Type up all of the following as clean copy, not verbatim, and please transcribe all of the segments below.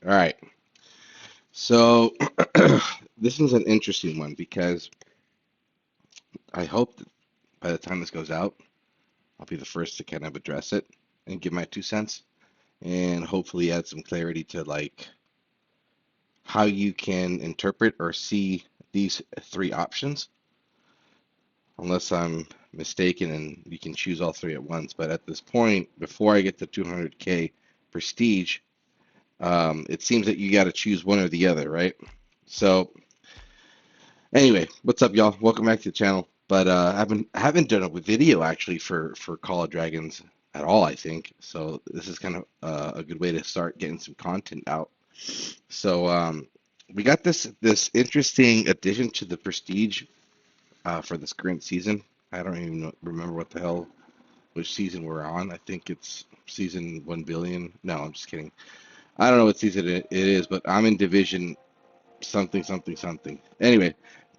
All right. So this is an interesting one because I hope that by the time this goes out, I'll be the first to kind of address it and give my 2 cents and hopefully add some clarity to like how you can interpret or see these three options, unless I'm mistaken and you can choose all three at once. But at this point, before I get to 200K prestige, it seems that you got to choose one or the other, right? So anyway, what's up, y'all? Welcome back to the channel. But I haven't done a video actually for Call of Dragons at all, I think. So this is kind of a good way to start getting some content out. So we got this interesting addition to the Prestige for this current season. I don't even remember what the hell which season we're on. I think it's season 1 billion. No, I'm just kidding. I don't know what season it is, but I'm in division something something something. Anyway,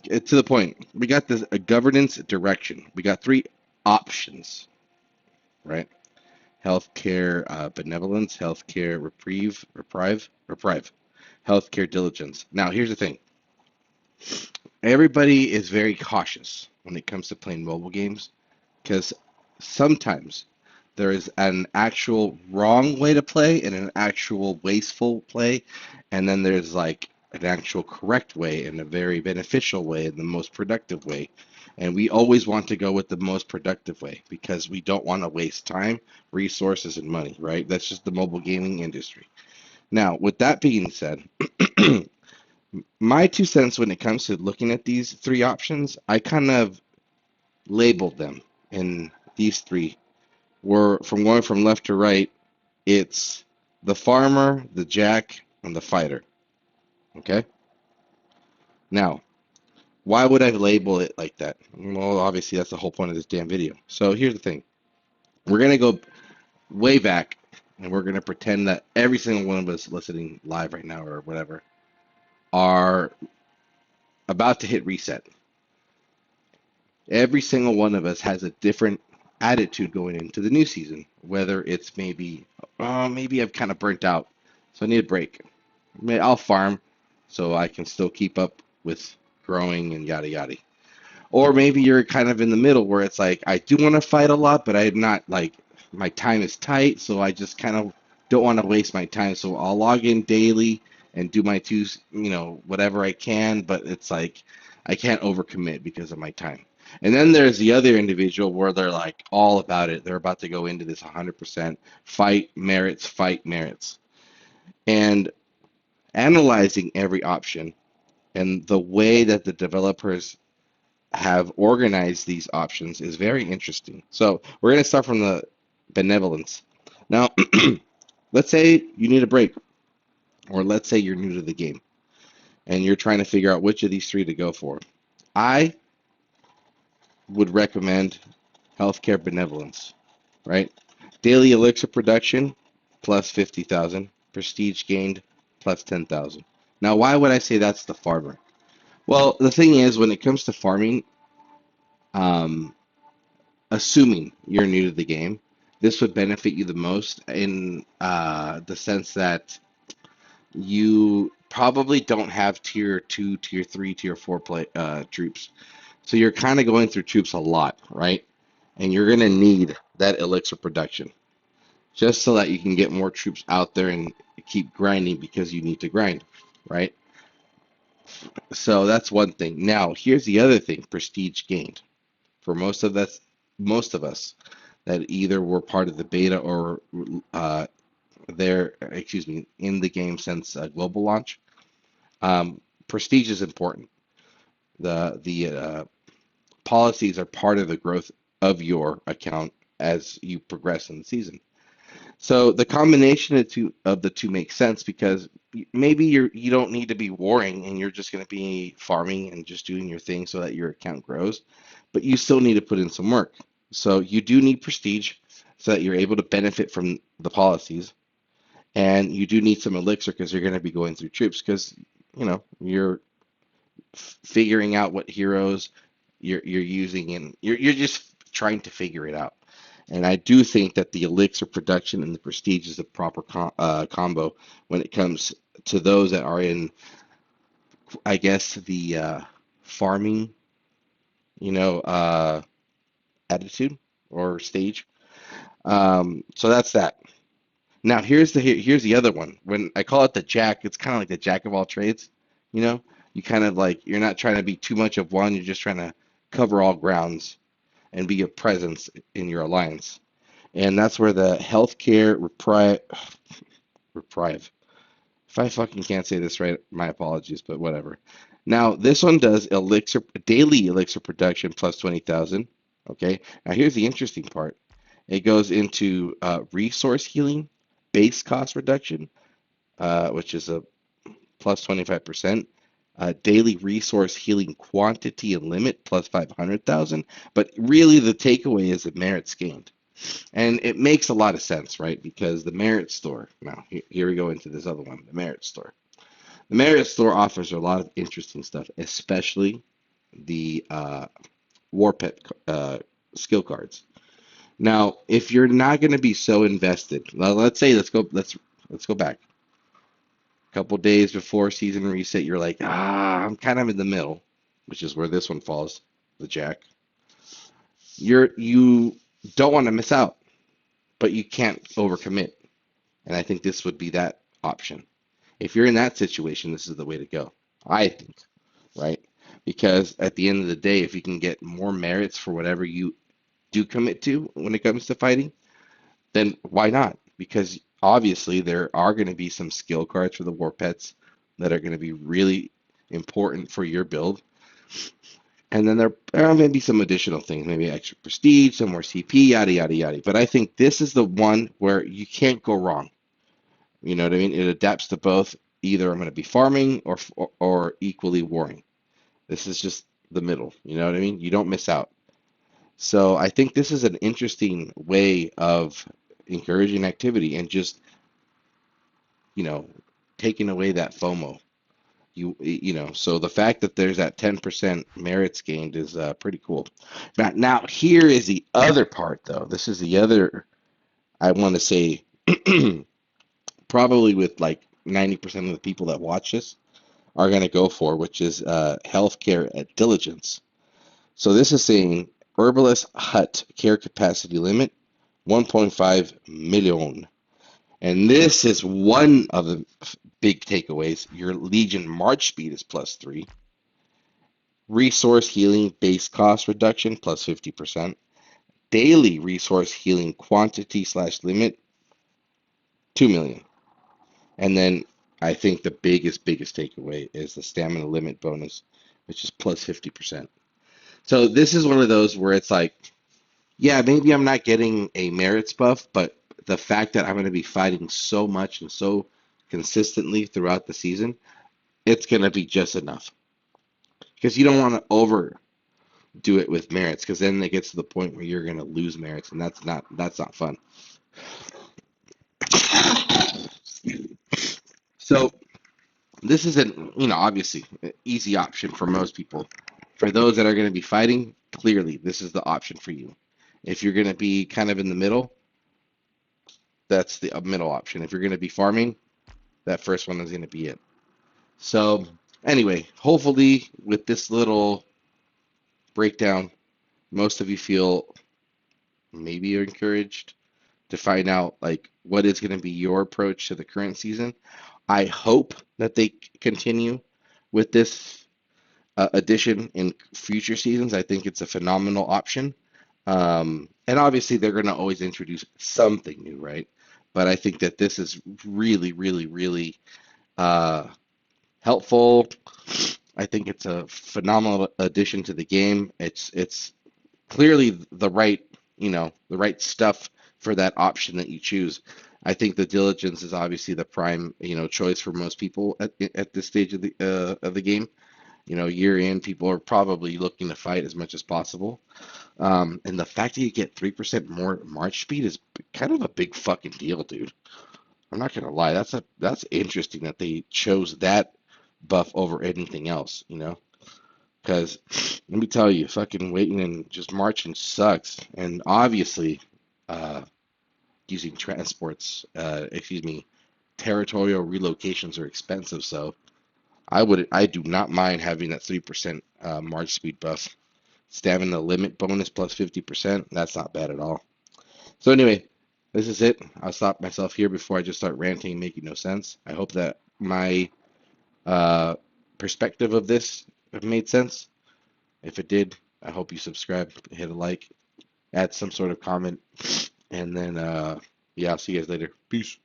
to the point. We got this a governance direction. We got three options, right? Healthcare benevolence, healthcare reprieve, healthcare diligence. Now, here's the thing. Everybody is very cautious when it comes to playing mobile games because sometimes there is an actual wrong way to play and an actual wasteful play, and then there's like an actual correct way and a very beneficial way and the most productive way. And we always want to go with the most productive way because we don't want to waste time, resources, and money, right? That's just the mobile gaming industry. Now, with that being said, my 2 cents when it comes to looking at these three options, I kind of labeled them in these three. We're from going from left to right, it's the farmer, the jack, and the fighter. Okay? Now, why would I label it like that? Well, obviously, that's the whole point of this damn video. So here's the thing. We're going to go way back, and we're going to pretend that every single one of us listening live right now or whatever are about to hit reset. Every single one of us has a different attitude going into the new season. Whether it's maybe, maybe I've kind of burnt out, so I need a break. I'll farm so I can still keep up with growing and yada yada. Or maybe you're kind of in the middle where it's like I do want to fight a lot, but I'm not like my time is tight, so I just kind of don't want to waste my time. So I'll log in daily and do my two, whatever I can, but it's like I can't overcommit because of my time. And then there's the other individual where they're like all about it. They're about to go into this 100% fight merits, fight merits. And analyzing every option and the way that the developers have organized these options is very interesting. So we're going to start from the benevolence. Now, let's say you need a break, or let's say you're new to the game and you're trying to figure out which of these three to go for. I would recommend healthcare benevolence, right? Daily elixir production plus 50,000, prestige gained plus 10,000. Now, why would I say that's the farmer? Well, the thing is, when it comes to farming, um, assuming you're new to the game, this would benefit you the most in the sense that you probably don't have tier two, tier three, tier four troops. So you're kind of going through troops a lot, right? And you're going to need that elixir production just so that you can get more troops out there and keep grinding because you need to grind, right? So that's one thing. Now, here's the other thing, prestige gained. For most of us that either were part of the beta or excuse me, in the game since global launch. Prestige is important. The policies are part of the growth of your account as you progress in the season. So the combination of the two makes sense because maybe you don't need to be warring and you're just going to be farming and just doing your thing so that your account grows, but you still need to put in some work. So you do need prestige so that you're able to benefit from the policies, and you do need some elixir because you're going to be going through troops because you're figuring out what heroes you're using and you're just trying to figure it out. And I do think that the elixir production and the prestige is the proper combo when it comes to those that are in, I guess, the farming, you know, attitude or stage. So that's that. Now here's the other one. When I call it the jack, it's kind of like the jack of all trades. You know, you kind of like you're not trying to be too much of one. You're just trying to cover all grounds and be a presence in your alliance. And that's where the healthcare reprieve. If I fucking can't say this right, my apologies, but whatever. Now this one does elixir daily elixir production plus 20,000. Okay. Now here's the interesting part. It goes into resource healing, base cost reduction, which is a plus 25%. Daily resource healing quantity and limit plus 500,000. But really, the takeaway is the merits gained. And it makes a lot of sense, right? Because the Merit Store, now here we go into this other one, the Merit Store. The Merit Store offers a lot of interesting stuff, especially the War Pet skill cards. Now, if you're not going to be so invested, let's say let's go back a couple days before season reset. You're like, I'm kind of in the middle, which is where this one falls, the Jack. You don't want to miss out, but you can't overcommit, and I think this would be that option. If you're in that situation, this is the way to go. I think, right? Because at the end of the day, if you can get more merits for whatever you do commit to when it comes to fighting, then why not? Because obviously there are going to be some skill cards for the war pets that are going to be really important for your build. And then there are maybe some additional things, maybe extra prestige, some more CP, yada, yada, yada. But I think this is the one where you can't go wrong. You know what I mean? It adapts to both. Either I'm going to be farming or equally warring. This is just the middle. You know what I mean? You don't miss out. So I think this is an interesting way of encouraging activity and just, you know, taking away that FOMO. So the fact that there's that 10% merits gained is pretty cool. Now here is the other part, though. This is the other, I want to say, probably with like 90% of the people that watch this are going to go for, which is healthcare at diligence. So this is saying herbalist hut care capacity limit 1.5 million. And this is one of the big takeaways. Your Legion March speed is +3. Resource healing base cost reduction plus 50%. Daily resource healing quantity / limit 2 million. And then I think the biggest takeaway is the stamina limit bonus, which is plus 50%. So this is one of those where it's like, yeah, maybe I'm not getting a merits buff, but the fact that I'm going to be fighting so much and so consistently throughout the season, it's going to be just enough. Because you don't want to overdo it with merits, because then it gets to the point where you're going to lose merits, and that's not fun. So this is obviously an easy option for most people. For those that are going to be fighting, clearly this is the option for you. If you're going to be kind of in the middle, that's the middle option. If you're going to be farming, that first one is going to be it. So anyway, hopefully with this little breakdown, most of you feel maybe you're encouraged to find out like what is going to be your approach to the current season. I hope that they continue with this addition in future seasons. I think it's a phenomenal option. And obviously they're going to always introduce something new, right? But I think that this is really, really, really helpful. I think it's a phenomenal addition to the game. It's clearly the right stuff for that option that you choose. I think the diligence is obviously the prime, choice for most people at this stage of the game. Year in, people are probably looking to fight as much as possible. And the fact that you get 3% more March speed is kind of a big fucking deal, dude. I'm not gonna lie. That's interesting that they chose that buff over anything else, Because let me tell you, fucking waiting and just marching sucks. And obviously, uh, using territorial relocations are expensive, so I do not mind having that 3% March speed buff. Stamina limit bonus plus 50%. That's not bad at all. So anyway, this is it. I'll stop myself here before I just start ranting and making no sense. I hope that my uh, perspective of this made sense. If it did, I hope you subscribe, hit a like, add some sort of comment, and then yeah, I'll see you guys later. Peace.